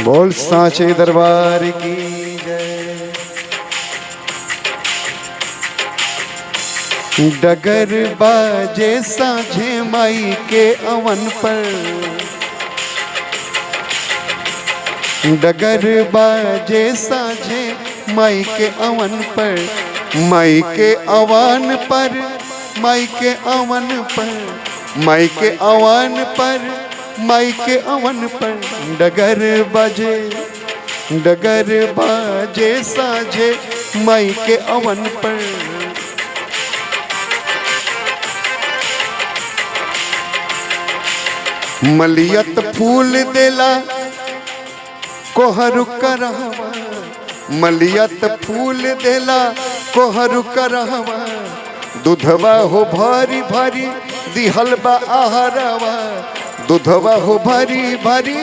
बोल सांचे दरबार की जय। डगर बाजे सांझे माई के अवन पर, डगर बाजे सांझे माई के अवन पर, माई के अवन पर, माई के अवन पर, माई के अवन पर, माई के अवन पर डगर बाजे, डगर बाजे साझे माई के अवन पर। मलियत फूल देला कोहरू करहवा, मलियत फूल देला कोहरू करहवा, दूधवा हो भारी भारी दिहलबा आहारवा, दूधवा हो भारी भारी